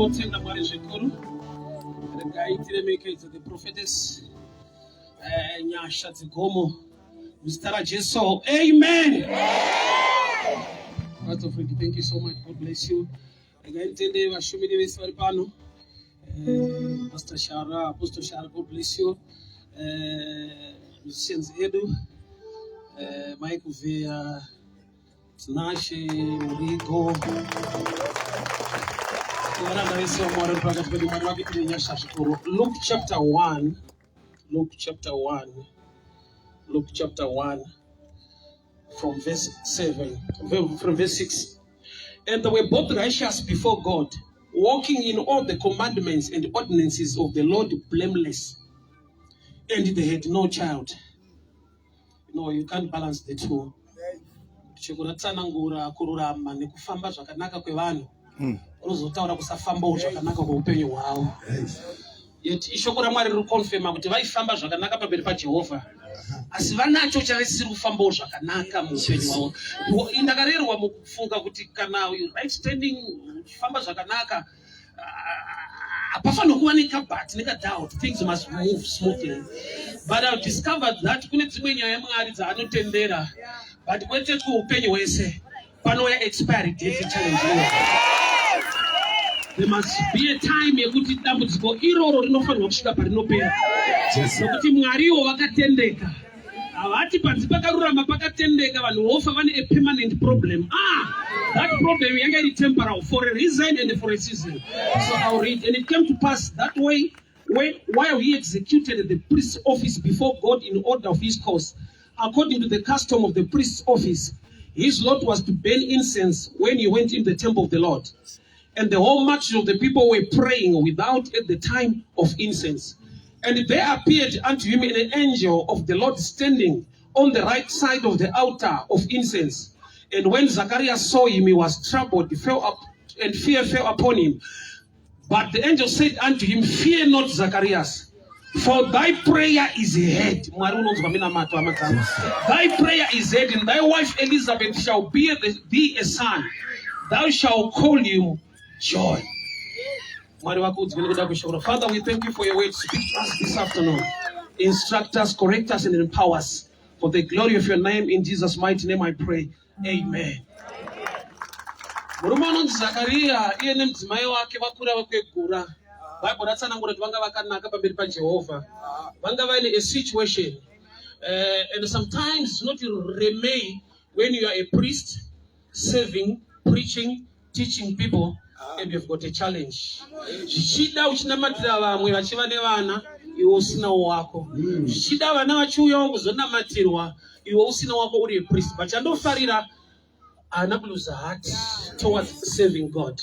tinotenda Mwari zvikuru. Regai tiremekedze the prophetess Nyasha Dzigomo muzita raJesu. Amen. Pastor Freddy, thank you so much. God bless you. Regai tende vashumiri vese vari pano. Pastor Shara, Apostle Shara, God bless you. Musicians Edu, Mike Uvea, Tinashe, Murigo. Luke chapter 1. Luke chapter 1 from verse 7, from verse 6. And they were both righteous before God, walking in all the commandments and ordinances of the Lord blameless. And they had no child. No, you can't balance the two. Unozotaura kusafamba zvakanaka kweupenyu hwavo. Yet ishoko raMwari riri konfirma kuti vaifamba zvakanaka pamberi paJehovha, asi vanacho chavisiri kufamba zvakanaka muupenyu hwavo. Ndakarerwa mukufunga kuti kana right standing famba zvakanaka, apafano kuva nekabhati nekadoubt, things must move smoothly. But I've discovered that kune dzimwe nyaya yaMwari dzaanotendera, but kwete kweupenyu hwese panouya expiry date challenge. There must be a time yekuti dambudziko iroro rinofanirwa kusvika parinopera. Nokuti Mwariwo vakatendeka. Havati panzi pakarurama pakatendeka vanhu vofa vane a permanent problem. That problem yanga iri temporal for a reason and for a season. So I'll read. And it came to pass that way, while he executed the priest's office before God in order of his course, according to the custom of the priest's office, his lot was to burn incense when he went in the temple of the Lord. And the whole multitude of the people were praying without at the time of incense. And there appeared unto him an angel of the Lord standing on the right side of the altar of incense. And when Zacharias saw him, he was troubled, and fear fell upon him. But the angel said unto him, Fear not, Zacharias, for thy prayer is heard. Thy prayer is heard, and thy wife Elizabeth shall bear thee a son. Thou shalt call him Joy. Father, we thank you for your word. Speak to us this afternoon. Instruct us, correct us, and empower us. For the glory of your name, in Jesus' mighty name I pray. Amen. Murume anonzi Zakaria iye nemudzimai wake vakura vakwegura. Bible ratsanangura kuti vanga vakanaka pamberi paJehovha. Vanga vaine a situation. And sometimes it's not remain when you are a priest, serving, preaching, teaching people, and you've got a challenge. Zvichida uchinamatira vamwe vachiva nevana, iwe usina wako. Zvichida vana vachiuyawo kuzonamatirwa, iwe usina wako uri a priest. But chandofarira haana lose heart towards serving God.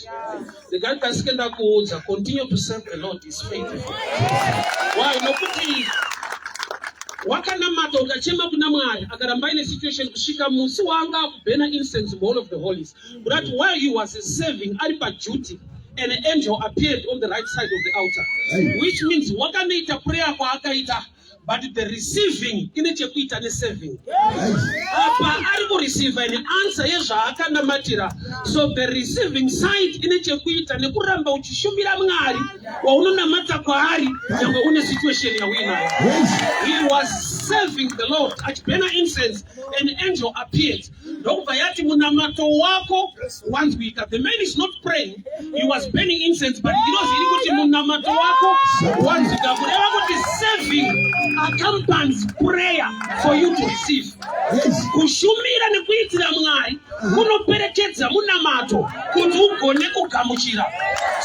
The guy kasikenda kuudza, continue to serve the Lord is faithful. Why? Nokuti wakanamata ukachema kuna Mwari akaramba ine situation kusvika musi wanga kubhena incense in all of the holies. But while he was serving ari paduty, an angel appeared on the right side of the altar, which means wakanoita prayer kwaakaita, but the receiving ine chekuita neserving. Apa ari kureceive an answer yezvaakanamatira. So the receiving side ine chekuita nekuramba uchishumira Mwari waunonamata kwaari nyangwe une situation yawinayo. He was serving the Lord achibhena incense, an angel appeared. Ndokubva yati munamato wako wanzwika. The man is not praying, he was burning incense, but he knows kuti munamato wako wanzwika. Kureva kuti serving accompanies prayer for you to receive. Kushumira nekuitira Mwari kunoperekedza munamato kuti ugone kugamuchira.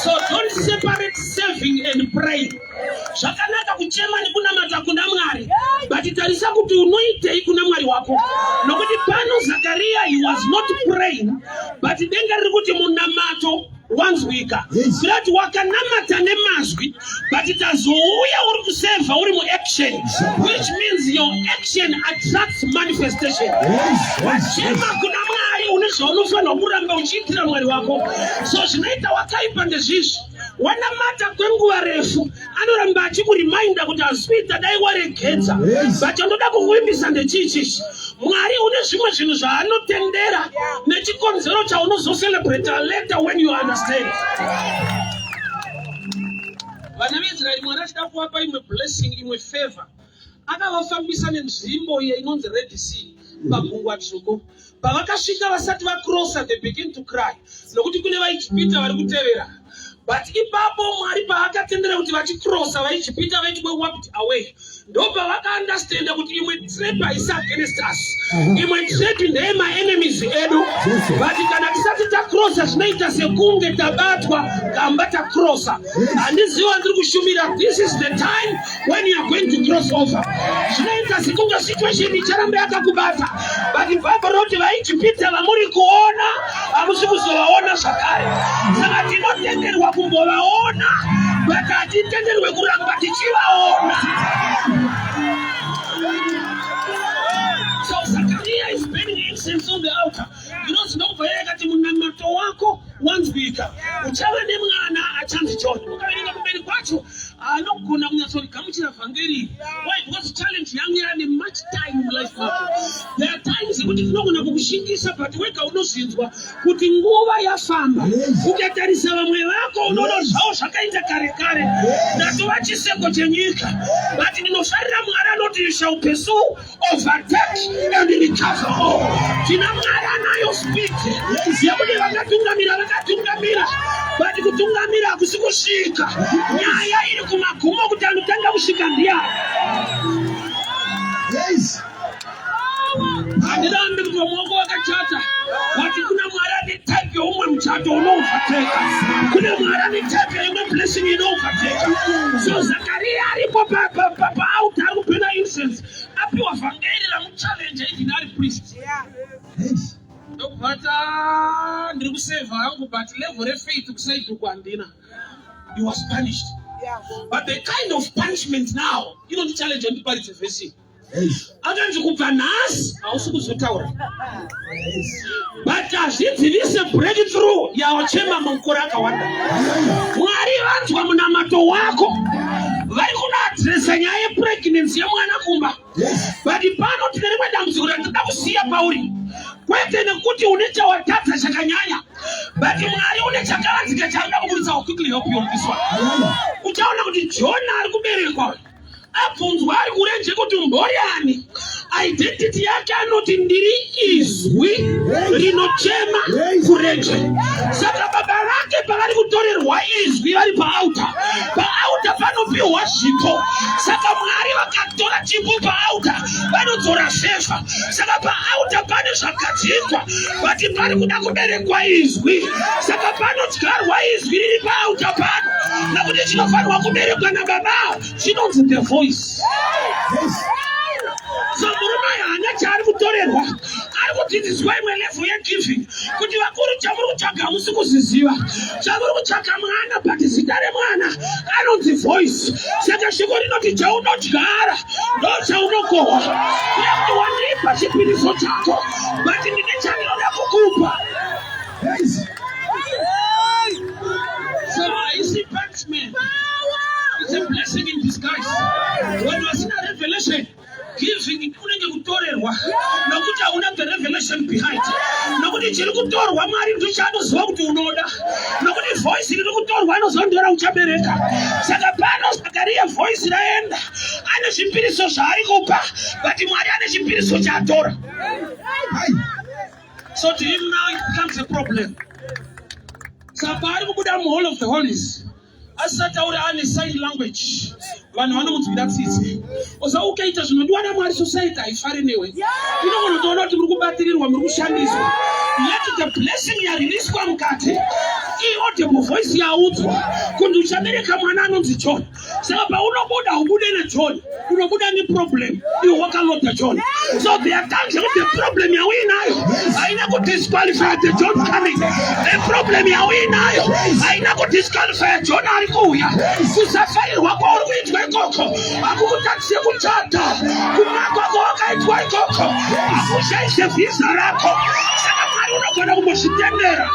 So don't separate serving and praying. Zvakanaka kuchema nekunamata kuna Mwari, but tarisa kuti unoitei kuna Mwari wako. Nokuti pano Zakaria, he was not praying, but denga riri kuti munamato wanzwika. Zvirati wakanamata nemazwi, but itazouya uri kuseva uri mu-action, which means your action attracts manifestation. Wachema kuna Mwari unezvaunofanirwa kuramba uchiitira Mwari wako. So zvinoita wakaipa ndezvizvi. Wanamata kwenguva refu anoramba achikuriminda kuti azvita dai waregedza. But ndoda kukuimbisa ndechichi. Mwari une zvimwe zvinhu zvaanotendera nechikonzero chaunozocelebrate later when you understand. vana veIsraeri Mwari achida kuvapa imwe blessing, imwe favor, akavafambisa nenzvimbo inonzi Red Sea, pagungwa dzvuku. Pavakasvika vasati vacrossa, they begin to cry, nokuti kune vaIjipita vari kutevera. But ipapo Mwari paakatendera kuti vachicrossa vaIjipita vaiti were wiped away, ndopavakaunderstanda kuti imwe trap haisi against us, imwe trap ndeye maenemies edu. But kana tisati tacrossa zvinoita sekunge tabatwa kamba tacrossa. Handiziva ndiri kushumira, this is the time when you are going to cross over. Zvinoita sekunge situation icharamba yakakubata, but baba roti vaIjipita vamuri kuona hamusi kuzovaona zvakare. Saka tinotenderwa kumbovaona, but hatitenderwe kuramba tichivaona. So Zachariah is burning incense on the altar. You know, zinokuvaeka kuti munamato wako wanzwika. Uchava nemwana achanzi John. Mukaverenga kumberi kwacho anogona kunyatsogamuchira vhangeri. Why? Because the challenge yangu yana much time in life mwako. There are times kuti tinogona kukushingisa, but wega unozinzwa kuti nguva yafamba. Ukatarisa vamwe vako unoona zvawo zvakaita kare kare, ndatova chiseko chenyika. But ndinofarira Mwari anoti you shall pursue, overtake and recover all. Tina Mwari anayo speed yekuti vakatungamira, but kutungamira hakusi kusvika. Nyaya iri kumagumo kuti anotanga kusvika ndiani. Handirambi kuti vamwako vakachata, vati kuna Mwari ane type yeumwe muchato unovateka, kuna Mwari ane type yeimwe blessing inovateka. So Zachariah aripo pauta ari kupena incense, apiwa vhangeri ramuchallenge even ari priest. Ndokubata ndiri kuseva hangu, but level refaith kusaiduku handina. He was punished. But the kind of punishment now, you know the challenge on the party facing. Akanzi kubva nhasi hausi kuzotaura. But azvidzivise breakthrough yawachema makore akawanda. Mwari vanzwa munamato wako, vari kunaadresa nyaya yepregnancy yemwana kumba. But pano tine rimwe dambudziko ratinoda kusiya pauri, kwete nekuti une chawatadza chakanyanya, but Mwari une chakavanzika chaanoda kuburitsa. Quickly help you on this one. Uchaona kuti Jona ari kuberekwa, abvunzwa ari kurenje kuti mboriani, identity yake anoti ndiri izwi rinochema kurenje. Saka baba vake pavari kutorerwa izwi vari paauta, panopiwa zvipo. Saka Mwari vakatora chipo paauta, vanodzora sefa. Saka paauta pane zvakadzirwa, but pari kuda kuberekwa izwi. Saka panodyarwa izwi riri paauta pano, nokuti chinofanirwa kuberekwa nababa, chinonzi the voice. So murume haana chaari kutorerwa, ari kudzidziswa imwe level yegiving, kuti vakuru chamuri kutsvaga hamusi kuziziva. Chamuri kutsvaga mwana, but zita remwana anonzi voice. Saka shoko rinoti chaunodyara ndo chaunokohwa. Uye kuti wandipa chipiriso chako, but ndine chandinoda kukupa. So I see punishment. It's a blessing in disguise. When you see a revelation, giving unenge kutorerwa, nokuti hauna the revelation behind. Nokuti chiri kutorwa Mwari ndicho chaanoziva kuti unoda. Nokuti voice iri kutorwa inoziva ndiyona uchabereka. Saka pano Zachariah voice raenda, ane zvipiriso zvaari kupa, but Mwari ane chipiriso chaatora. So to him now it becomes a problem. Saka ari kubuda muhall of the holies, asataura ane sign language. Vanhu vanomudzvira tsitsi. Osa ukaita zvinodiwa naMwari, society haifari newe. Inogona kutoona kuti muri kubatirirwa, muri kushandiswa. Let the blessing yaririswa mukati, i-audible voice yaudzwa kuti uchabereka mwana anonzi John. Saka paunobuda ubude naJohn, unobuda neproblem, iwe wakaloda John. So there are times when the problem yauinayo haina kudisqualify the John coming. The problem yauinayo haina kudisqualify John ari kuuya. Kusafarirwa kwauri kuitwa ikoko hakukutarisire kuchata, kumwa kwako wakaitwa ikoko hakushaishe visa rako. Saka Mwari unogona kumbozvitendera.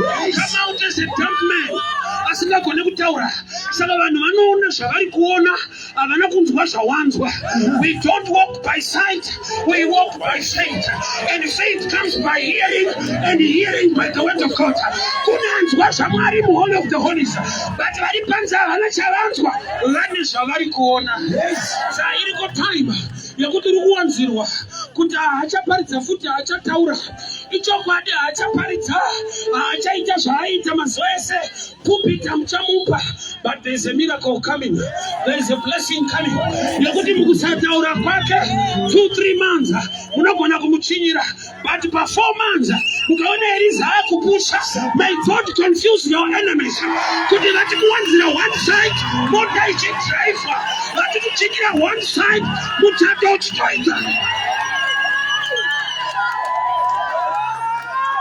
Come out as a dumb man. asingagone kutaura. Saka vanhu vanoona zvavari kuona, havana kunzwa zvawanzwa. We don't walk by sight, we walk by faith. And faith comes by hearing, and hearing by the word of God. Kunanzwa zvaMwari muholy of the holies, but vari panze havana chavanzwa, vane zvavari kuona. Saka iriko time yekuti uri kuwanzirwa kuti haachaparidza futi, haachataura ichokwadi, haachaparidza, haachaita zvaaita mazuva ese, pulpit muchamupa. But there is a miracle coming, there is a blessing coming. Yekuti mukusataura kwake 2-3 months munogona kumuchinyira, but for 4 months mukaona Eliza akupusha. May God confuse your enemies kuti vati kuwanzira one side mota ichidriver, vati kuchinyira one side mutato uchitoita.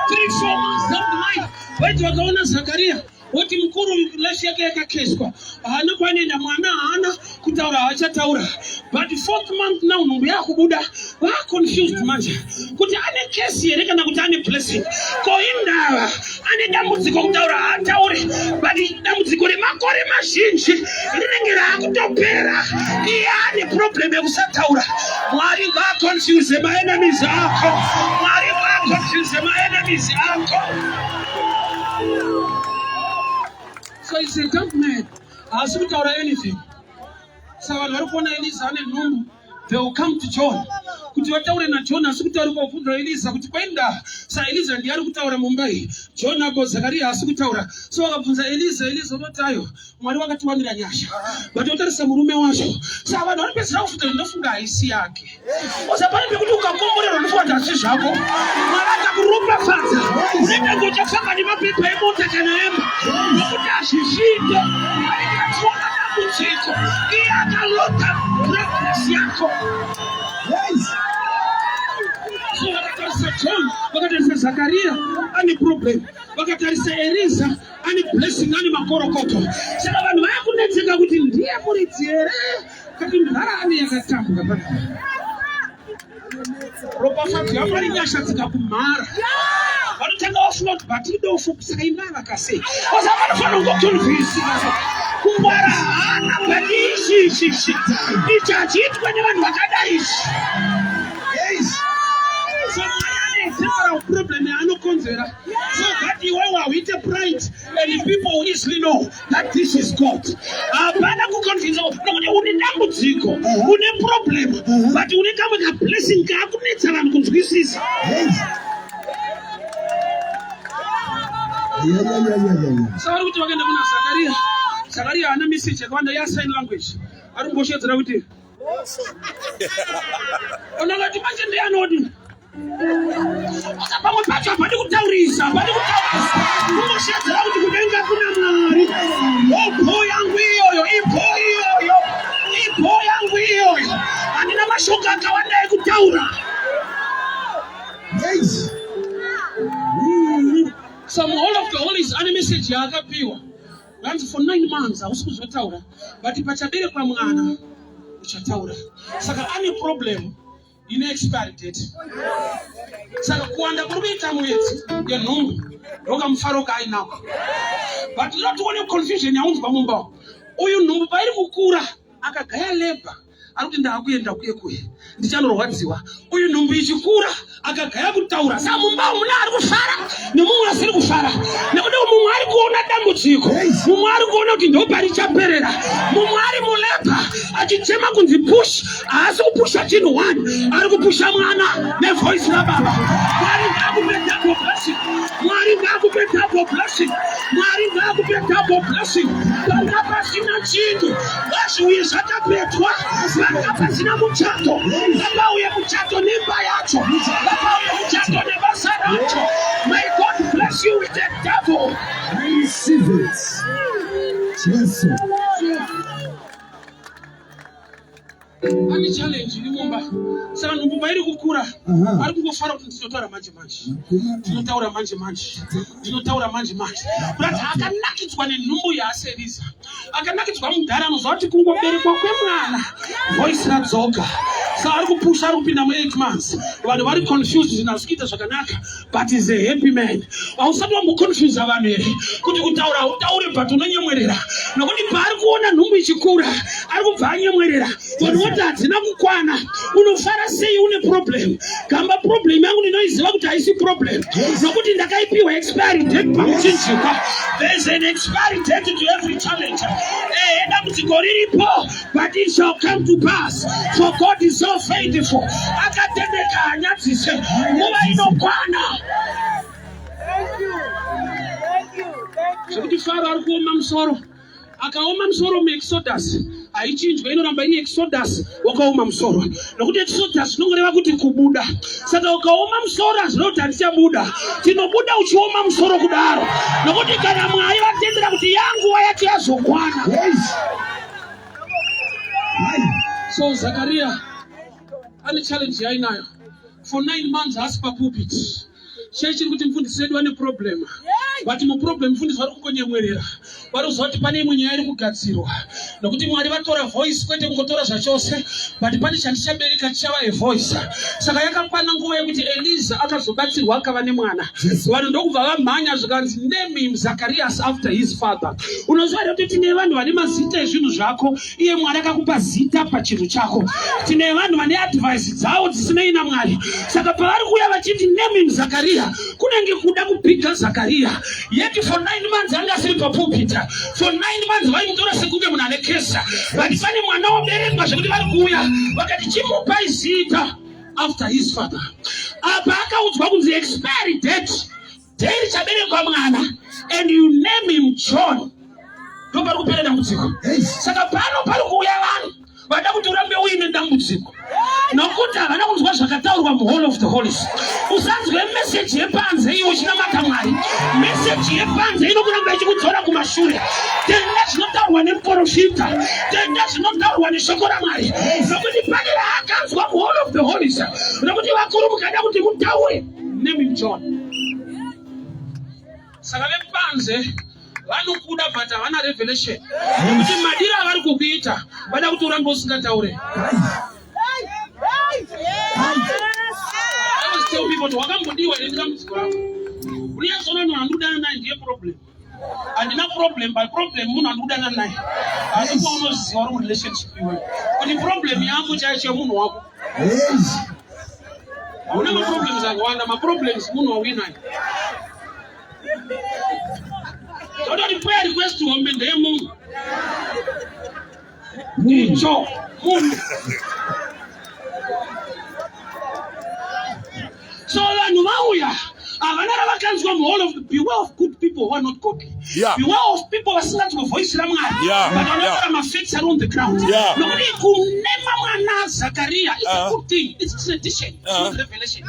3-4 months down the line, wait wakaona Zakaria woti mukuru leshi yake yakakeshwa, haana kwanoenda mwana, haana kutaura, haachataura. But 4th month now nhumbu yakubuda, vaa confused manje kuti ane kesi here kana kuti ane blessing. Ko indava ane dambudziko kutaura, haatauri, but dambudziko remakore mazhinji rinenge raakutopera, iye ane problem yekusataura. Mwari ngaaconfuse maenemies ako, Mwari ngaaconfuse maenemies ako. So it's a dumb man. Haasi kutaura anything. Saka vanhu vari kuona Eliza ane nhumbu, they will come to John kuti vataure naJohn. Haasi kutaura kubvunza Eliza kuti kwaenda. Saka Eliza ndiye ari kutaura mumbai, John apo Zakaria haasi kutaura. So vakabvunza Eliza, unotayo Mwari wakatiwanira nyasha, but utarisa murume wacho. Saka vanhu vanopedzera kufuta ndofunga haisi yake. Usapane pekuti ukakomborerwa ndofunga kuti hasi zvako. Mwari akakuropafadza, unoita kuti uchafamba nemapepa emota kana emba, nokuti hazvizvinde. Mwari akatiwana dambudziko, iye akalota progress yako. So vakatarisa John, vakatarisa Zakaria ane problem, vakatarisa Eliza ane blessing, ane makorokoto. Saka vanhu vakunetseka kuti ndiye muridzi here kuti nharani yakatambuka panapa. Ropafadzo yaMwari nyasha dzikakumhara, vanotanga vafunga kuti batidofu kusainava kase. Osa vanofanira kungoconfusika kungwara hana bati ishi ichi hachiitwa nevanhu vakadai ishi. So Mwari ane temporal problem yaanokonzera, so that iwewe hauite pride and people will easily know that this is God. Hapana kuconfuse nokuti une dambudziko, une problem, but une kamwe kablessing kaakunetsa vanhu kunzwisisa. Saka vari kuti vakaenda kuna Zakaria, Zakaria haana message yakawanda yasign language, ari kungoshedzera kuti onakati manje ndiye anodi. Pamwe pacho hapadi kutaurisa, kungoshedzera kuti kudenga kuna Mwari. Ipo yangu iyoyo, ipo yangu iyoyo, handina mashoko akawanda ekutaura. So all of the holies ane message yaakapiwa, vanzi for 9 months hausi kuzotaura, but pachaberekwa mwana uchataura. Saka ane problem ine expiry date. Saka kuwanda kuri kuita mwedzi yenhumbu ndokamufaro kaainawo, but ndotione confusion yaunzwa mumba. Uyu nhumbu pairi kukura akagaya leba, ari kuti ndaakuenda kuye ndichanorwadziwa. Uyu nhumbu ichikura akagaya kutaura, saka mumba muna ari kufara nemumwe asiri kufara, nekuti mumwe ari kuona dambudziko, mumwe ari kuona kuti ndoparichaperera, mumwe ari muleba achichema kunzi push, haasi kupusha chinhu 1, ari kupusha mwana nevoice rababa. Mwari ngaakupe double blessing, Mwari ngaakupe double blessing, Mwari ngaakupe double blessing. Panga pasina chinhu ngazviuye zvakapetwa, panga pasina muchato ngapauye muchato nemba yacho, ngapauye muchato nebasa racho. May God bless you with a double. I receive it. Yes, sir. Ani challenge ni mumba. Saka numbu bairi kukura. Ari kungofara kuti ndinotaura manje. Ndinotaura manje. But akanakidzwa nenhumbu yaSelisa. Akanakidzwa mudhara anozva kuti kungoberekwa kwemwana. Voice radzoka. Saka ari kupusha ari kupinda mu8 months. Vanhu vari confused zvinazvikuita zvakanaka. But is a happy man. Ausati wamuconfuse vanhu here. Kuti kutaura utaure but unonyemwerera. Nokuti paari kuona nhumbu ichikura. Ari kubva anyemwerera. Vanhu voti hadzina kukwana. Unofara sei une problem. Kamba problem yangu ndinoiziva kuti haisi problem. Nokuti ndakaipiwa expiry date pamuchinjikwa. There's an expiry date to every challenge. Enda kuti goriripo, but it shall come to pass. For God is so faithful. Akatendeka anyadzise. Nguva inokwana. Zvekuti Faro ari kuoma musoro. Akaoma musoro muExodus. Haichinjwa inoramba iri Exodus wakaoma musoro. Nokuti Exodus inongoreva kuti kubuda. Saka ukaoma musoro hazvinoti handichabuda. Tinobuda uchioma musoro kudaro. Nokuti kana Mwari vatendera kuti yanguva yake yazokwana. So Zakaria ane challenge yainayo. For 9 months haasi papulpit. Church iri kuti mufundisi wedu ane problem. But mu problem mufundisi vari kukonyemwerera. Vari kuzva kuti pane imwe nyaya iri kugadzirwa. Nokuti Mwari vatora voice kwete kungotora zvachose, but pane chandichabereka chichava a voice. Saka yakakwana nguva yekuti Eliza akazobatsirwa akava nemwana. Vanhu ndokubva vamhanya zvikanzi name him Zacharias after his father. Unoziva kuti tine vanhu vane mazita ezvinhu zvako, iye Mwari akakupa zita pachinhu chako. Tine vanhu vane advice dzavo dzisinei naMwari. Saka pavari kuuya vachiti name him Zachariah, kunenge kuda kupiga Zakaria. Yet for 9 months anga asiri papulpit. For 9 months vaimutora sekunge munhu ane kesa. But pane mwana waberekwa zvekuti vari kuuya vakati chimupai zita after his father. Apa akaudzwa kunzi expiry date richaberekwa mwana and you name him John. Ndopari kupera dambudziko. Saka pano pari kuuya vanhu vada kuti urambe uine dambudziko. Nokuti havana kunzwa zvakataurwa muHall of the Holies. Usanzwe message yepanze iwe uchinamata Mwari. Message yepanze inokuramba ichikudzora kumashure. Tenda zvinotaurwa nemuprofita. Tenda zvinotaurwa neshoko raMwari. Nokuti pane vaakanzwa muHall of the Holies. Nokuti vakuru mukada kuti mutaure name him John. Saka vepanze vanokuda but havana revelation. Nokuti madira avari kukuita vada kuti urambe usingataure. I always tell people to wakambudiwa ndingamuziko wako. Uniyazona munhu andudana naye ndiye problem. Andina problem by problem munhu andudana naye. Asi kwa unoziva uri relationship iwe. Kuti problem yangu chaicho munhu wako. Hauna ma-problems akawanda, ma-problems munhu wawinayo. Todori prayer request wombe ndeye munhu. Icho munhu. So vanhu vauya havana ravakanzwa muHall of beware of good people who are not godly. Beware of people vasinganzwa voice raMwari. But vanotara mafacts are on the ground. Nokuti kunema mwana Zakaria is a good thing. It's tradition. It's not revelation.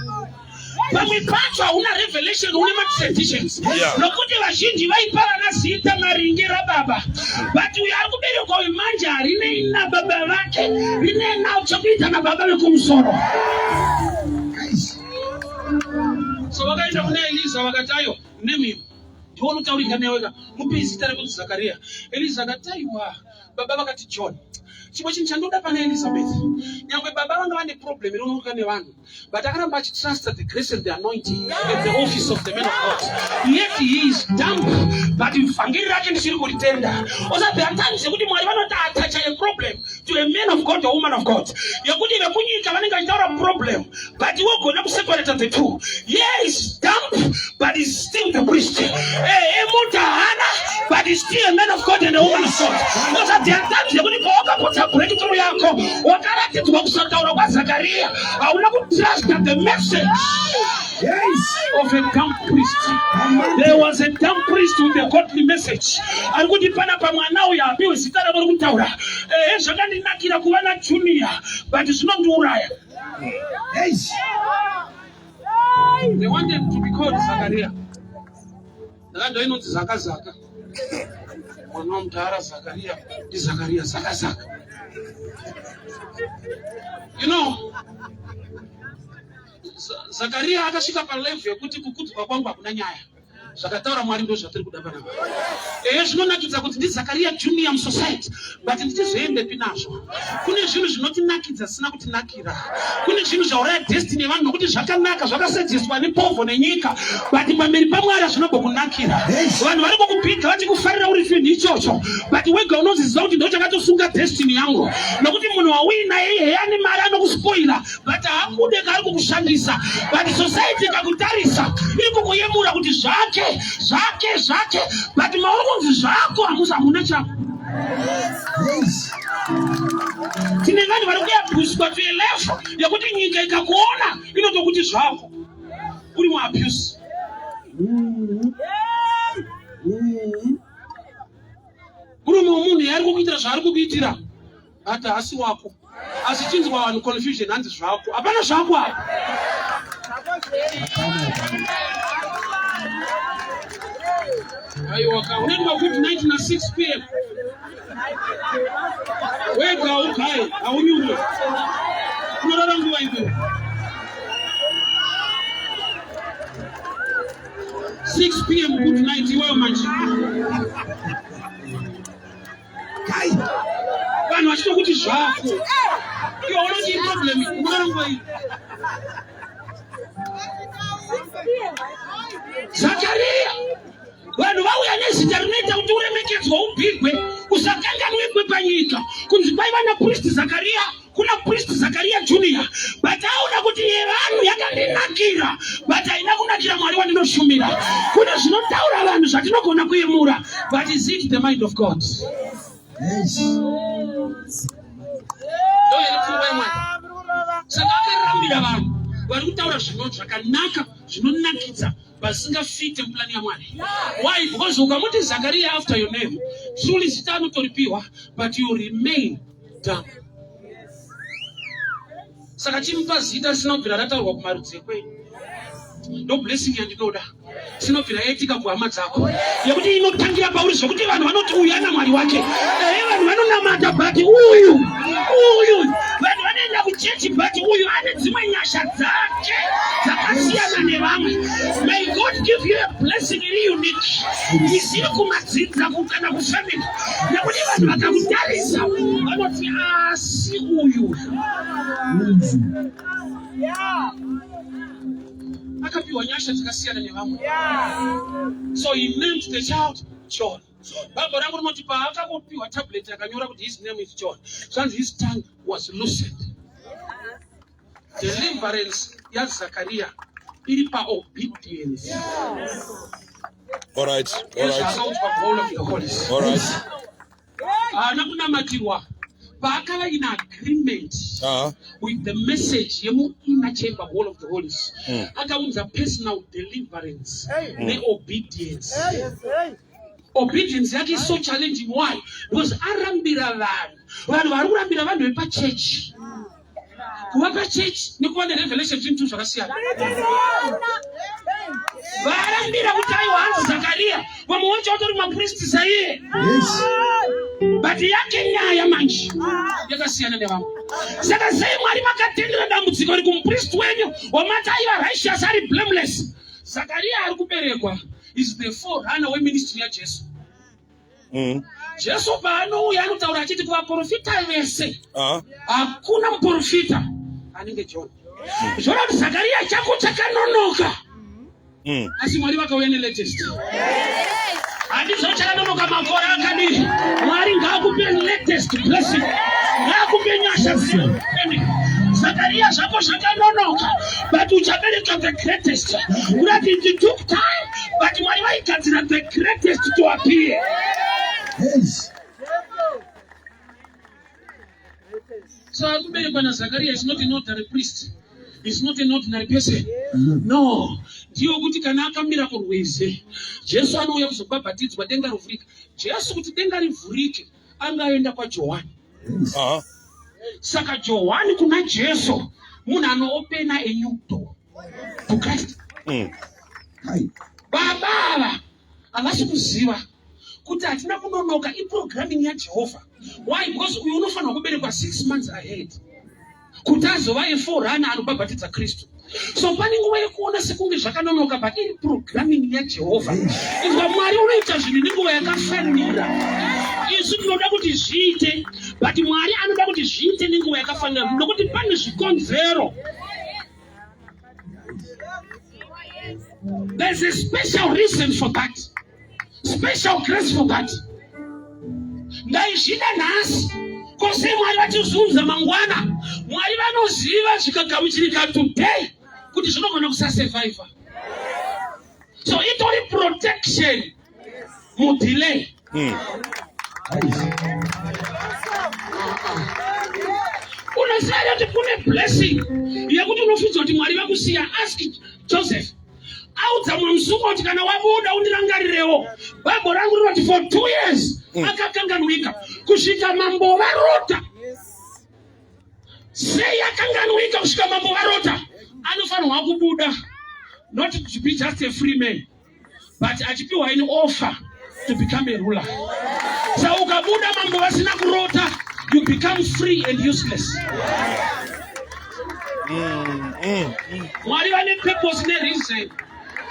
Pamwe pacho hauna revelation une ma-traditions. Nokuti vazhinji vaiparana zita maringe rababa. But uyo ari kuberekwa wemanje harine ina baba vake. Rine ina chokuita nababa vekumusoro. So vakaenda kuna Eliza vakatayo name him. Ndiona utaurika neweka mupe zita rekuti Zakaria. Eliza akataiwa baba vakati John. Chimwe chinhu chandoda pana Elizabeth. Nyangwe baba vanga vane problem inonoka nevanhu. But akaramba achitrust the grace and the anointing at the office of the man of God. Yet he is dumb. But vhangeri rake ndisiri kuritenda. Also there are times yekuti Mwari vanoti attach a problem to a man of God or woman of God. Yekuti vekunyika vanenge vachitaura problem. But wogona kuseparate the two. Yeah, he's dumb, but he's still the priest. Mutahana, but he's still a man of God and a woman of God. Also there are times yekuti pawakapota breakthrough yako wakaratidzwa kusataura kwaZakaria hauna kutrust the message of a dumb priest. There was a dumb priest with a godly message. Ari kuti pana pamwana uya apiwe zita ravo rokutaura zvakandinakira kuva naJunior but zvinondiuraya. They wanted to be called Zakaria. Ndakandoinonzi Zaka. mwana wamutara Zakaria ndi Zakaria Zakazaka. You know, Zakaria akasvika palevel yekuti kukudzwa kwangu hakuna nyaya. Zvakataura Mwari ndo zvatiri kuda panapa. Zvinonakidza kuti ndi Zakaria Junior Society, but nditizoendepi nazvo. Kune zvinhu zvinotinakidza sina kutinakira. Kune zvinhu zvauraya destiny yevanhu nokuti zvakanaka zvakasedzeswa nepovho nenyika, but pamberi paMwari zvinobvokunakira. Vanhu vari kukupika vachikufarira uri field ichocho, but wega unoziziva kuti ndo chakatosunga destiny yangu. Nokuti munhu wawina yeye ane mari anokuspoila, but hakude kari kukushandisa. But society ikakutarisa iri kukuyemura kuti zvake, but mauri kunzi zvako hamuna chako. Tine vanhu vari kuyabhuswa to a level yekuti nyika ikakuona inotokuti zvako uri muabuse. Uri munhu yari kukuitira zvaari kukuitira hata hasi wako, asi chinzwa vanhu confusion hanzi zvako, hapana zvako apa. Aiwaka unaenda good night na 6 p.m. Wega ukai aunyume unalala nguva hiyo 6 p.m. good night iwewe manji kai vanhu vachito kuti zvako iwe unoti problem unalala nguva hiyo. Zakaria vanhu vauya nezita rinoita kuti uremekedzwa ubhigwe usakanganwikwe panyika. Kunzi kwaiva napriest Zakaria, kuna priest Zakaria Junior, but auna kuti yevanhu yakandinakira, but haina kunakira Mwari wandinoshumira. Kuna zvinotaura vanhu zvatinogona kuyemura, but is it the mind of God? Yes. Saka akarambira vanhu vari kutaura zvinhu zvakanaka zvinonakidza vasingafite mplani ya Mwari. Why? Because ukamuti Zakaria after your name, truly zita anotoripiwa, but you remain dumb. Saka chimupa zita sinobvira rataurwa kumarudzi ekwenyu. No blessing yandinoda. Sinobvira etika kuhama dzako. Yekuti inotangira pauri zvokuti vanhu vanoti uyu ana Mwari wake. Vanhu vanonamata but uyu. Vanhu vanoenda kuchechi but uyu ane dzimwe nyasha dzake dzakasiyana nevamwe. May God give you a blessing iri unique. Isiri kumadzidza kana kufamily. Nekuti vanhu vakakutarisa vanoti asi uyu. Akapiwa nyasha dzakasiyana nevamwe. So he named the child John. Baba rangu rinoti paakapiwa tablet akanyora kuti his name is John. So his tongue was loosened. Deliverance ya Zakaria iri pa obedience. All right. Nakunamatirwa paakava in agreement with the message yemu inner chamber hall of the holies. Akaunza personal deliverance ne obedience. Obedience yake is so challenging. Why? Because arambira vanhu vari kurambira vanhu vepachechi. Kuvapa church nikuva nerevelation zvinhu zvakasiyana. Varambira kuti aiwa hanzi Zakaria vamuoncha utori mapriest saiye. But yake nyaya manje yakasiyana nevamwe. Saka sei Mwari makatendera dambudziko riri kumupriest wenyu wamati aiva righteous ari blameless. Zakaria ari kuberekwa is the forerunner weministry yaJesu. Jesu paanouya anotaura achiti kuvaprofita vese hakuna muprofita anenge John. Zvona kuti Zakaria chako chakanonoka. Asi Mwari vakauya nelatest. Handizvo chakanonoka makore akadii. Mwari ngaakupe latest blessing. Ngaakupe nyasha dzino. Zakaria zvako zvakanonoka, but uchabereka the greatest. That it took time, but Mwari vaikadzira the greatest to appear. Yes. So akuberekwa na Zakaria is not an ordinary priest. It's not an ordinary person. No. Ndiyo kuti kana akamira kurwizi, Jesu anouya kuzobhabhatidzwa denga rovhurika. Jesu kuti denga rivhurike angaenda kwa Johani. Saka Johani kuna Jesu munhu anoopena a new door to Christ. Baba havasi kuziva kuti hatina kunonoka iprogramming yaJehovha. Why? Because we unofanira kuberekwa 6 months ahead kuti azova eforana anobhabhatidza Kristu. So pane nguva yekuona sekunge zvakanonoka but iri programming yaJehovha. Izwa Mwari unoita zvinhu nenguva yakafanira. Isu tinoda kuti zviite but Mwari anoda kuti zviite nenguva yakafanira nokuti pane zvikonzero. There's a special reason for that. Special grace for that. Ndaizvida nhasi kose Mwari vachizunza mangwana. Mwari vanoziva zvikagamuchirika today kuti zvinogona kusasurviva. So itori protection mudelay. Unoziva kuti kune blessing yekuti unofunza kuti Mwari vakusiya. Ask Joseph. Audza msuko kuti kana wabuda undirangarirewo. Bhaibheri rangu rinoti for 2 years akakanganwika kusvika mambo varota. Sei akanganwika kusvika mambo varota. Anofanirwa kubuda, not to be just a free man, but achipiwa an offer to become a ruler. So ukabuda mambo vasina kurota, you become free and useless. Mwari vane purpose ne reason.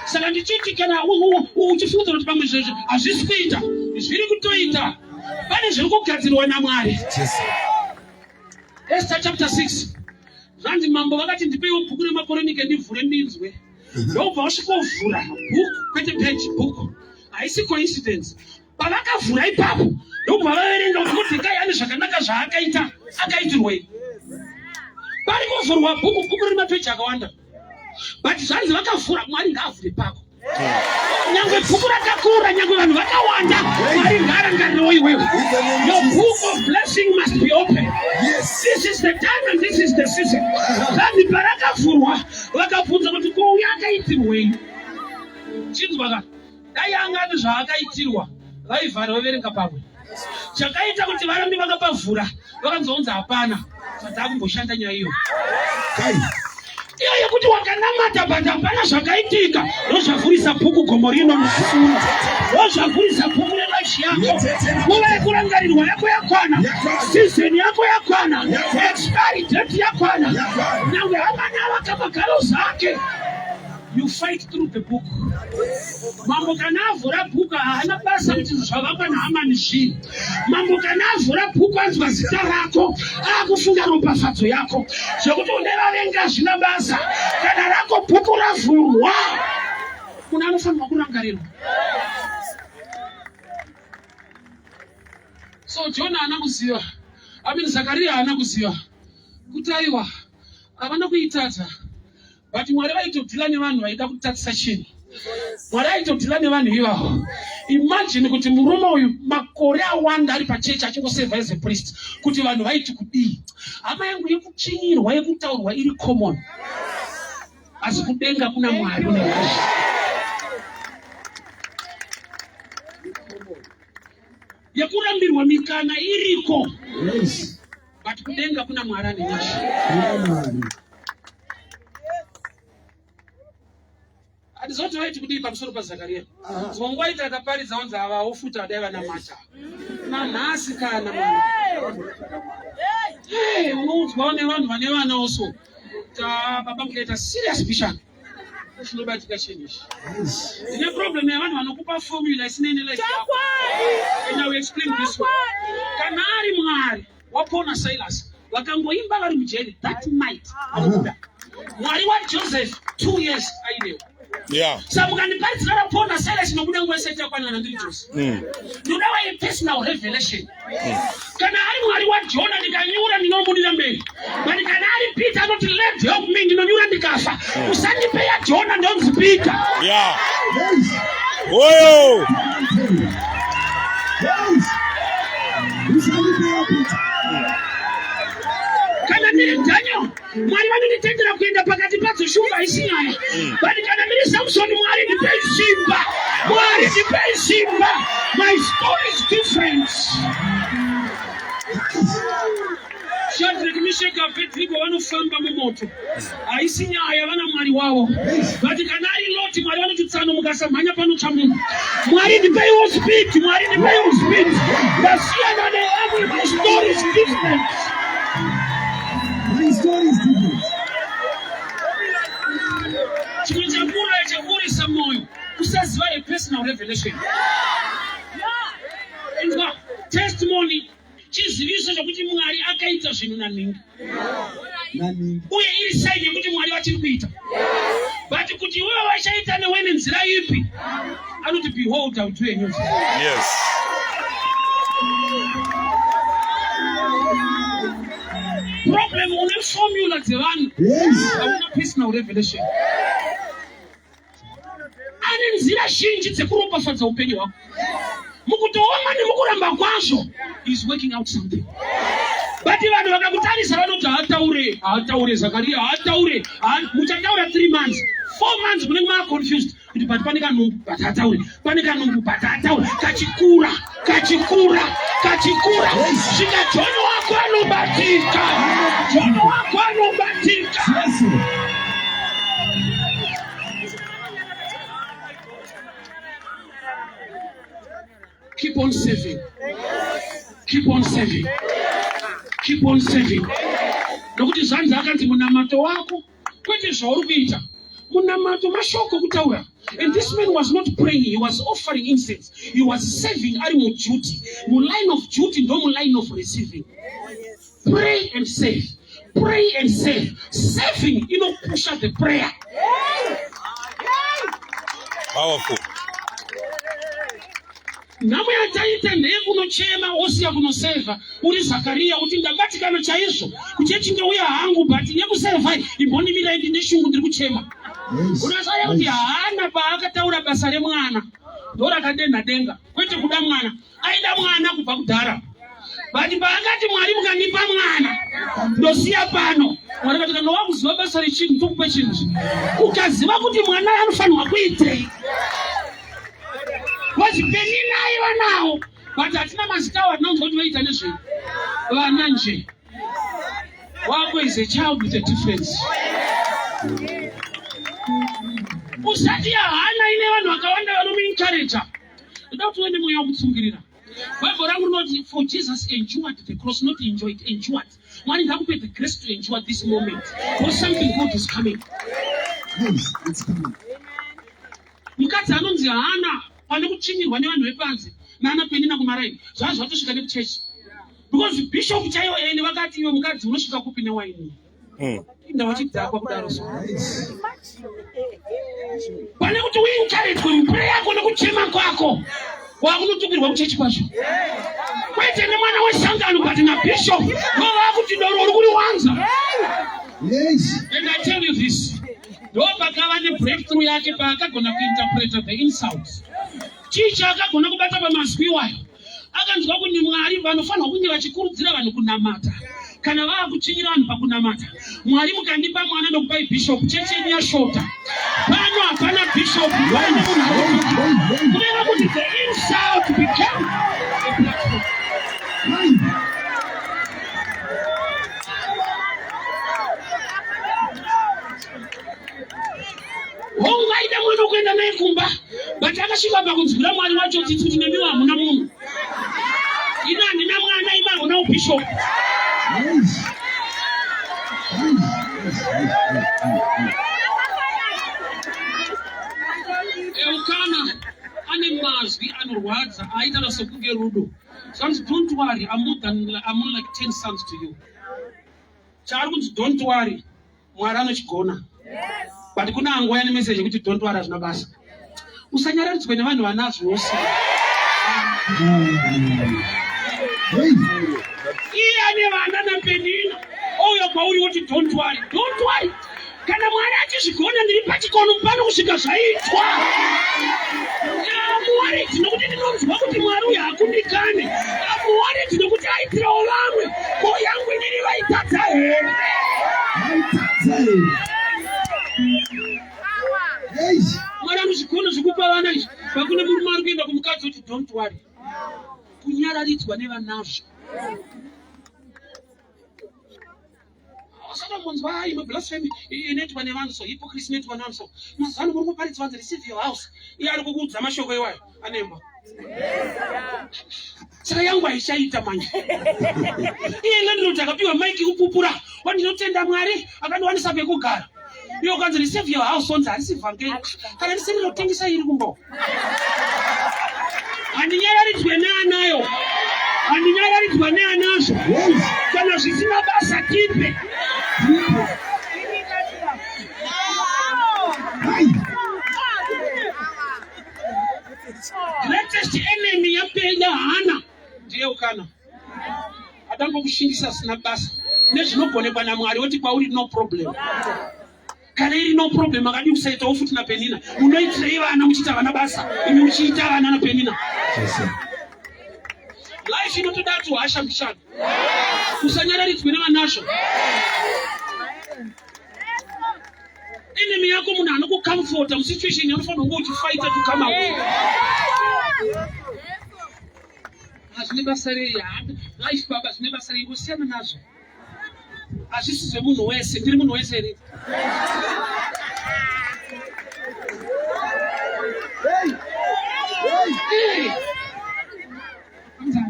Saka ndichiti kana uchifunza kuti pamwe zvezvo hazvisi kuita, zviri kutoita. Pane zviri kugadzirwa naMwari. Esther chapter 6. Zvanzi mambo vakati ndipeiwo bhuku remakoronike ndivhure ndinzwe. Ndobva vasvikovhura bhuku, kwete page bhuku. Haisi coincidence. Pavakavhura ipapo ndobva vaverenga kuti Modhekai ane zvakanaka zvaakaita, akaitirwei. Pari kuvhurwa bhuku rine mapeji akawanda. But zvanzi vakavhura, Mwari ngaavhure pako. Nyangwe bhuku rakakura, nyangwe vanhu vakawanda, Mwari ngaarangarirewo iwewe. Your book of blessing must be open. Yes. This is the time and this is the season. Zvanzi parakavhurwa, vakabvunza kuti kouya akaitirwei. Chinzwa ka, dai anga ane zvaakaitirwa, vaivhara vaverenga pamwe. Chakaita kuti varambi vakapavhura, vakanzonzi hapana, zvatakumboshanda nyaya iyo. Iyo yekuti wakanamata but hapana zvakaitika, ndozvavhurisa bhuku gomo rino musuna. Ndozvavhurisa bhuku relife yako. Nguva yekurangarirwa yako yakwana, season yako yakwana, expiry date yakwana. Nyangwe hamana vakavagaro zake. You fight through the book. Mambo kana avhura bhuku haana basa kuti zvavakwa naHamani zvii. Mambo kana avhura bhuku anzwa zita rako, akufunga ropafadzo yako. Zvekuti undevavenga zvina basa. Kana rako bhuku ravhurwa, munhu anofanirwa kurangarirwa. So Jona haana kuziva. Zakaria haana kuziva. Kuti aiwa, havana kuitadza. But Mwari vaitodhila nevanhu vaida kutatisa chinhu. Mwari aitodhila nevanhu ivavo. Imagine kuti murume uyu makore awanda ari pachechi achingoseva as a priest. Kuti vanhu vaiti kudii. Hama yangu yekuchinyirwa yekutaurwa iri common. Asi kudenga kuna Mwari unevazi. Yekurambirwa mikana iriko. Yes. But kudenga kuna Mwari anevazi. Zote waiti kudii pamusoro paZakaria. Zvongwaita akaparidza wanzi ava ofuta dai vana mata. Nanhasi kana mwana. Unoudzwawo nevanhu vane vana also. Baba mukaita serious vision. Zvinobatika chinhu ichi. Ndine problem yavanhu vanokupa formula isinei life yako. And I will explain this one. Kana ari Mwari wapona Silas, vakangoimba vari mujeri that night. Mwari waJoseph 2 years ainewo. Yeah. Samukandiparidzira rapona Silas nokuda ngwesete yakwana ndiri Joseph. Ndoda wa personal revelation. Kana ari Mwari waJona ndikanyura ndinombudira mberi. But kana ari Peter anoti let help me ndinonyura ndikafa. Usandipe ya Jona ndonzi Peter. Yeah. Whoa. Kana ndiri Daniel, Mwari vanonditendera kuenda pakati padzo shumba isinyaya. But kana ndiri Samson, Mwari ndipe simba. Mwari ndipe simba. My story is different. Shadrach, Meshach, Abednego vanofamba mumoto. Haisi nyaya vana Mwari wavo. Vati kana ari Loti Mwari vanotutsana mukasamhanya panotsva munhu. Mwari ndipeiwo speed, Mwari ndipeiwo speed. Ndasiyana nevamwe, my story is different. My story is different. Chimwe chakurisa moyo kusaziva a personal revelation. Inzwa testimony chiziviso chokuti Mwari akaita zvinhu naningi. Uye iri saini yekuti Mwari vachiri kuita. But kuti wewe wachaita newe nenzira ipi? Anoti behold, I will do a new thing. Yes. Problem une formula dzevanhu. Hauna personal revelation. Ane nzira zhinji dzekuropafadza upenyu hwako. Mukutooma nemukuramba kwazvo, is working out something. But vanhu vakakutarisa vanoti haataure Zakaria, haataure. Muchataura 3 months, 4 months munenge mava confused. Kuti but pane kanhumbu but haataure, pane kanhumbu but haataure. Kachikura. Svika John wako anobatika. Keep on serving. Nokuti zvanzi akanzi munamato wako kwete zvauri kuita. Munamato mashoko kutaura. And this man was not praying, he was offering incense. He was serving ari muduty. Mu line of duty ndo mu line of receiving. Pray and save. Saving, push out the prayer. Powerful. Namwe ataita nekunochema osiya kunoseva uri Zakaria uti ndabatikana chaizvo kuti echinge hangu but nekuseva imbonimira indi neshungu ndiri kuchema. Unasaya kuti haana paakataura basa remwana ndorakadenda denga kwete kuda mwana aida mwana kubva kudhara. But paakati Mwari mukandipa mwana ndosiya pano. Mwari kati kana wakuziva basa rechinhu tokupa chinhu ukaziva kuti mwana anofanirwa kuitei wazipeni naye vanawo. But hatina mazita awo atinonzwa kuti vaita nezvei vana nje. Wako is a child with a difference. Usati hana ine vanhu vakawanda vanomuencourage. Ndoda kuti uende mweya wekutsungirira. Bible rangu rinoti for Jesus endured the cross, not enjoyed, endured. Mwari ngakupe the grace to endure this moment. Because something good is coming. Yes, it's coming. Mukadzi anonzi hana pane kuchinyirwa nevanhu vepanze nana Penina kumaraini zvava zvatosvika nekuchechi. Because bishop chaivo ene vakati iwe mukadzi unosvika kupi newaini. Inda vachidhakwa kudaro so. Pane kuti uencouragwe muprayer yako nekuchema kwako. Wakunotukirwa kuchechi kwacho. Kwete nemwana wesangano but nabishop vakuti doro uri kuriwanza. Yes. And I tell you this. Ndo pakava nebreakthrough yake paakagona kuinterpreta the insults. Chicha akagona kubata pamazwi wayo. Akanzwa kuti Mwari vanofanirwa kunge vachikurudzira vanhu kunamata. Kana vava kuchinyira vanhu pakunamata. Mwari mukandipa mwana ndokupai bishop chechi yenyu yashota. Pano hapana bishop. Kureva kuti the insult became a platform. Hongaida mwana kuenda naye kumba. But akasvika pakunzwira Mwari wacho kuti nemiwo hamuna munhu. Ina handina mwana ima hamuna ubishop. Elkanah ane mazwi anorwadza aita sekunge rudo. Sons, don't worry, I'm more like 10 sons to you. Chari, don't worry, Mwari anochigona. But kuna angwa ane message kuti don't worry hazvina basa. Usanyaradzwe nevanhu vanazvo wose. Iye ane vana naPenina. Ouya kwauri woti don't worry. Kana Mwari achizvigona ndiri pachikono pano kusvika zvaitwa. Mwari tinokuti ndinonzwa kuti Mwari uyu hakundikane. Mwari tinokuti aitirawo vamwe. Ko yangu ndiri vaitadza here. Mwari anozvigona zvekupa vana izvi. Pakune murume ari kuenda kumukadzi kuti don't worry. Kunyararidzwa nevanazvo. Saka munzwa ime blasphemy inetwa nevanso hypocrisy netwa nanso. Mazano muri kuparidza vanzi receive your house. Iye ari kukuudza mashoko iwayo anemba. Saka yangu aishaita manje. Iye landlord akapiwa mic kupupura. Wandinotenda Mwari akandiwanisa pekugara. Iyo kanzi receive your house onzi arisiva ngei. Kana ndisinotengesa iri kumbo. Andinyararitwe neanayo. Andinyararitwe neanazo. Kana zvisina basa tipe. Greatest enemy yapenda hana ndiye ukana. Atango kushingisa sina basa. Nezvinogonekwa naMwari woti kwauri no problem. Kana iri no problem akadi kusaita ofuti na Penina. Unoitira vana muchita vana basa. Imi muchita vana na Penina. Life inotoda kuti hasha mishana. Kusanyararidzwe nevanazvo. Enemy yako munhu anokucomforta musituation yaunofanira kunge uchifighta to come out. Hazvine basa rei life baba zvine basa rei kusiyana nazvo. Hazvisi zvemunhu wese, ndiri munhu wese here.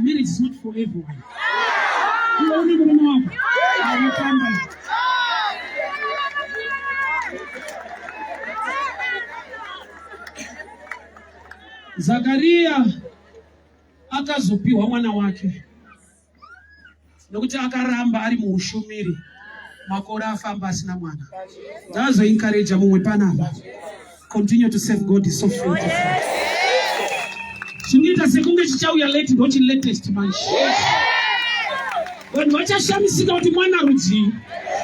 Marriage is not for everyone. You only know how you can. Zakaria akazopiwa mwana wake nokuti akaramba ari muushumiri makore afamba asina mwana. Ndazo encourage mumwe panapa. Continue to serve God is so free. Chingita sekunge chichauya late ndo chi latest manje. Vanhu vachashamisika kuti mwana rudzi.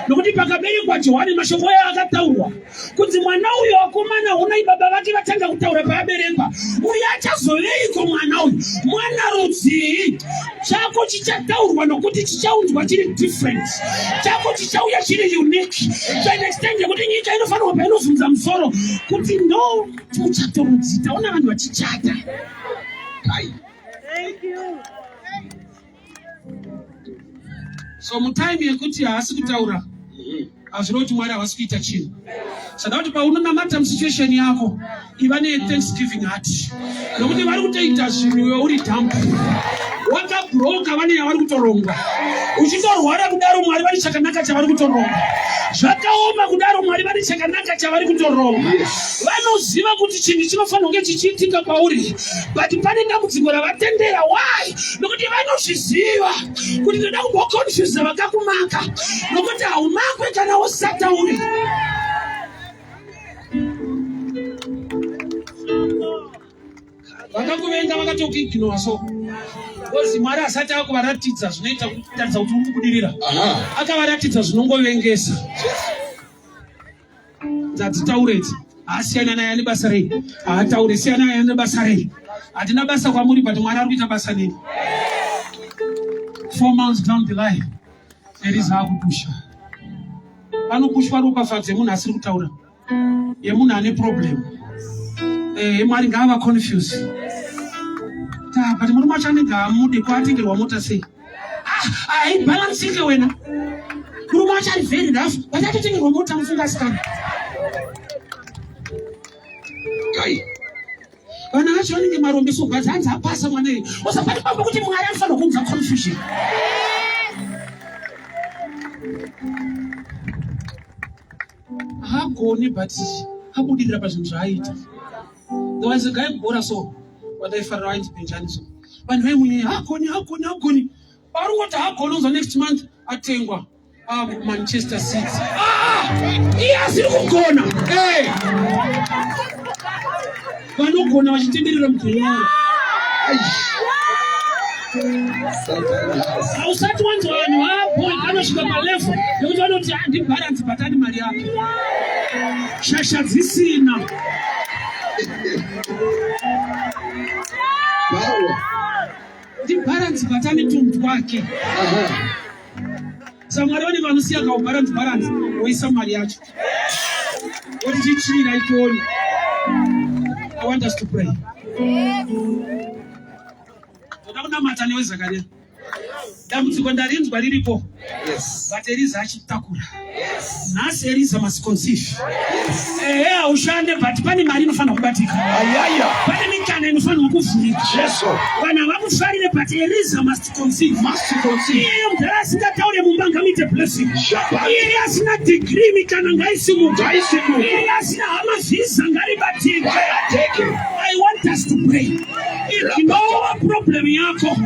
Nokuti pakaberekwa Johani mashoko aya akataurwa kuti mwana uyo akomana unai baba vake vatanga kutaura paaberekwa. Uyu achazoveiko mwana uyu? Mwana rudzi chako chichataurwa nokuti chichaunzwa chiri different. Chako chichauya chiri unique. To an extent yekuti nyika inofanirwa painozunza musoro kuti no muchato rudzi. Taona vanhu vachichata. Thank you. So mutime yekuti haasi kutaura hazvino kuti Mwari havasi kuita chinhu. Saka kuti paunonamata musituation yako iva nethanksgiving heart. Nokuti vari kutoita zvinhu iwe uri dampu. Wakabhuroka vane yavari kutorongwa. Uchindorwara kudaro Mwari vane chakanaka chavari kutoronga. Zvakaoma kudaro Mwari vane chakanaka chavari kutoronga. Vanoziva kuti chinhu chinofanira kunge chichiitika kwauri. But pane dambudziko ravatendera. Why? Nokuti vanozviziva kuti ndoda kumboconfuse vakakumaka. Nokuti haumakwe kana usatauri. Vakakuvenga vakatokuignora so. Because Mwari asati akuvaratidza zvinoita kutaridza kuti uri kubudirira. Akavaratidza zvinongovengesa. Dzatitaureti. Asiyana naye ane basa rei. Ataure siyana naye ane basa rei. Hatina basa kwamuri but Mwari ari kuita basa neni. 4 months down the line. There is how kupusha. Panopushwa ropa munhu asiri kutaura. Yemunhu ane problem. Mwari ngaava confused. But murume wacho anenge amude kwaatengerwa mota sei. Haibalansike wena. Murume wacho ari very rough. But atotengerwa mota mufungasikana. Vana vacho vanenge marombeso but hanzi apasa mwana iyi. Usapati pamba kuti Mwari anofanira kuunza confusion. Hagoni but abudirira pazvinhu zvaaita. There was a guy bora so wadaifarira waiti Benjani so. Vanhu vaimunye hagoni. Parungoti hagoni unzwa next month atengwa. Manchester City. Iye asiri kugona. Vanogona vachitenderera mupenyu. Hausati wanzwa vanhu boy kanosvika palevel yekuti vanoti handibharansi batani mari yake. Shasha dzisina. Ndibharansi batani tuntu wake. Samwari vane vanosiya kaubharansi woisa mari yacho. Woti chichira ikoni. I want us to pray. Toda kunamata newe Zakaria. dambudziko ndarinzwa riripo. Yes. But Eliza achitakura. Nhasi Eliza must conceive. Ushande but pane mari inofanira kubatika. Ayaya. Pane mikana inofanira kuvhurika. Jesu. Kana vakufarire but Eliza must conceive. Must conceive. Iye mudhara asingataure mumba ngamuite blessing. Shabbat. Iye asina degree mikana ngaisimuka. Ngaisimuka. Iye asina hama visa ngaribatike. I want us to pray. Ignore problem yako.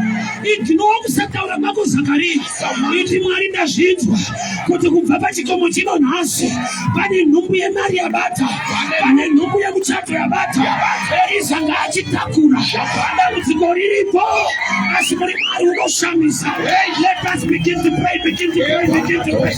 Ignore kusataura kwako Zakaria. Iti Mwari ndazvinzwa kuti kubva pachikomo chino nhasi pane nhumbu yemari yabata, pane nhumbu yemuchato yabata. Eliza ngaachitakura. Dambudziko riripo asi muri Mwari unoshamisa. Let us begin to pray, begin to pray, begin to pray.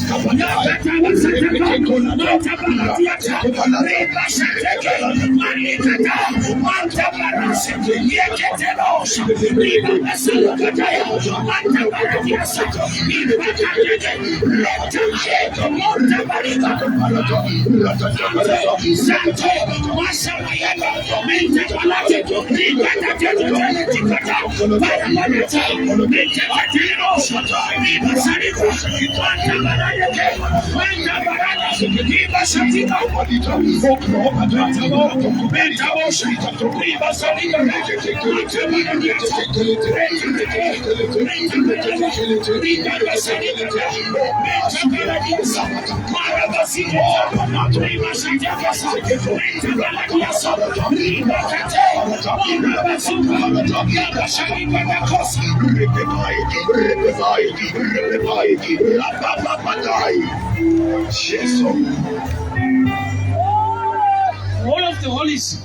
All of the holies.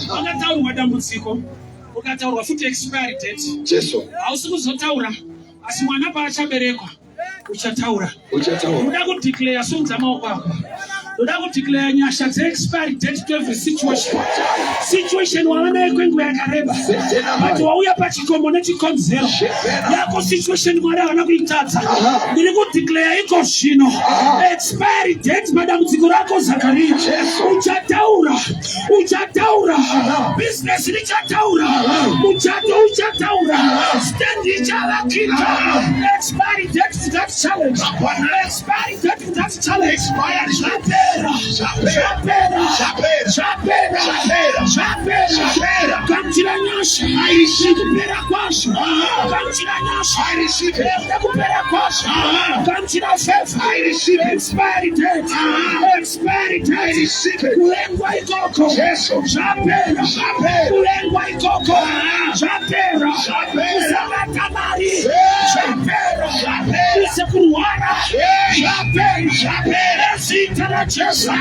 Wakataurwa dambudziko, ukataurwa futi expiry date. Jesu. Hausi kuzotaura, asi mwana paachaberekwa uchataura. Unoda kudeclare songs amaoko ako. Unoda kudeclare nyasha dze-expiry date to every situation. Situation waona kwenguva yakareba. But wauya pachikomo nechikonzero. Yako situation Mwari havana kuitadza. Ndiri kudeclare iko zvino. Expiry date madambudziko rako Zakaria. Uchataura. Uchataura. Business richataura. Muchato uchataura. Stand ichavakika. Expiry date to that challenge. Expiry date to that challenge. Chapera. Kamchira nyasha. Kupera kwasho. Kamchira nyasha. Kupera kwasho. Kamchira fefa. Expiry date. Expiry date. Kulengwa ikoko. Chapera. Kulengwa ikoko. Chapera. Usamatamari. Chapera. Usekuruhara. Chapera. Zita la Jesu.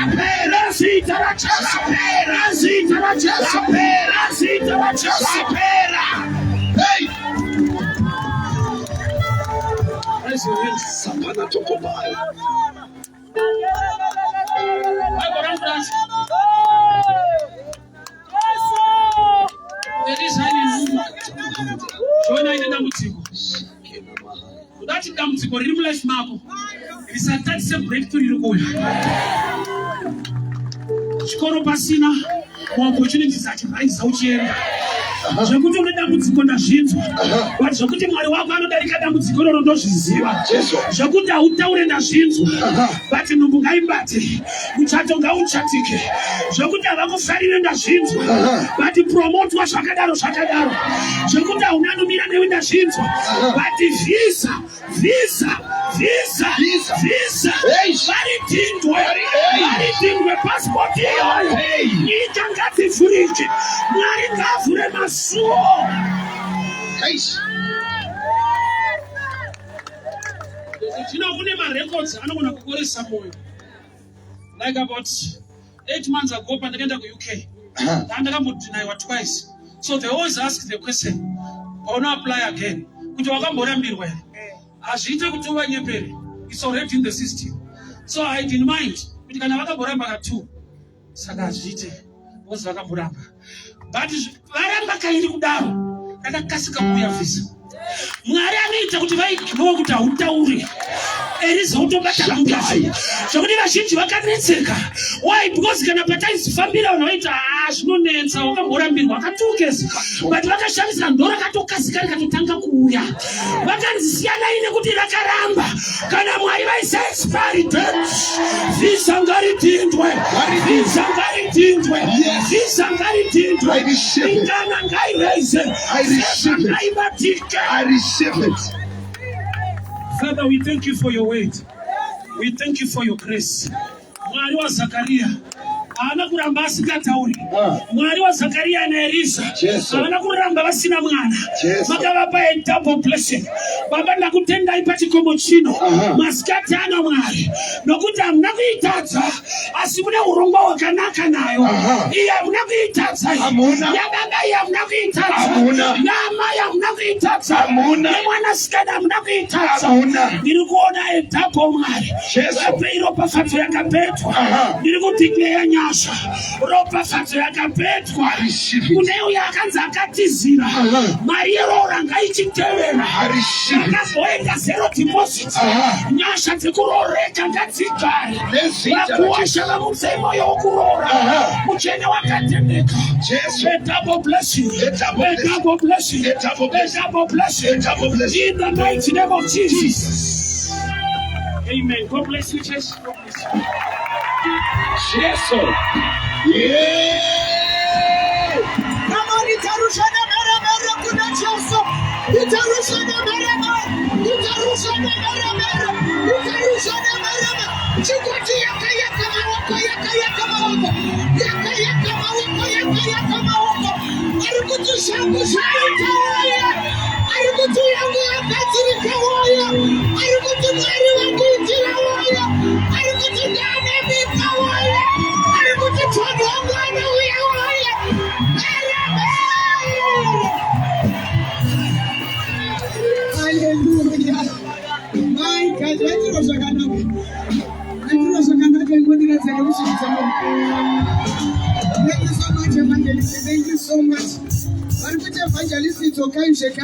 Zita la Jesu. Zita la Jesu. Zita la Jesu. Hey. Raise your hands. Sapana tokobai. There is highly movement. Join in dambudziko. Udati dambudziko riri mulife mako. Risatatise breakthrough riri kuuya. Chikoro pasina, opportunities achirise uchienda. Zvekuti une dambudziko ndazvinzwa. But zvekuti Mwari wako anodarika dambudziko iroro ndozviziva. Zvekuti hautaure ndazvinzwa. But nhumbu ngaimbate. Muchato ngauchatike. Zvekuti havakufarire ndazvinzwa. But promotwa zvakadaro. Zvekuti hauna nomira newe ndazvinzwa. But visa. Varidindwe passport iyoyo. Nyika ngativhurike. Mwari ngavhure masuo. Zvino kune marecords anogona kukoresa moyo. Like about 8 months ago pandakaenda ku-UK. Ndakambodeniwa twice. So they always ask the question, pauna apply again. Kuti wakamborambirwa here. Hazviite kuti uvanyepere. It's already in the system. So I didn't mind. Kuti kana vakamboramba ka2. Saka hazviite. Vozi vakamboramba. But varamba kairi kudaro. Kakakasika kuuya visa. Mwari anoita kuti vaikiwa kuti hautauri. Eliza utobata mungazi. Zvekuti vazhinji vakanetseka. Why? Because kana pataizifambira unoita azvinonetsa wakambirambirwa akatokesa but vakashandisa ndo rakatokasika rikatotanga kuuya vakanzi siyanai nekuti rakaramba kana Mwari vaisa expiry date zvisangaritindwe ingana ngaireze ngaibatike. I receive it. Father, we thank you for your word. We thank you for your grace. Mwari wa Zakaria haana kuramba asingatauri. Mwari wa Zakaria na Elisa haana kuramba vasina mwana. Makavapa a double blessing. Baba ndakutendai pachikomo chino masikati ano Mwari nokuti hamuna kuitadza asi mune urongwa hwakanaka nayo. Iya hamuna kuitadza, yababa iya hamuna kuitadza, yamai hamuna kuitadza, yemwanasikana hamuna kuitadza. Ndiri kuona a double Mwari. Vape ropafadzo yakapetwa. Ndiri kudeclare nyasha ropafadzo yakapetwa kune uyo akanzi akatizira maierora ngaichitevera akazoenda zero deposit nyasha dzekuroreka ngadzigare vakuwasha vamutse moyo wokurora muchene wakatendeka. A double blessing, a double blessing, a double blessing in the mighty name of Jesus. Amen. God bless you, church. God bless you. Yes, sir. Yeah. Thank you so much, evangelist. Thank you so much. Evangelist, it's okay, shake.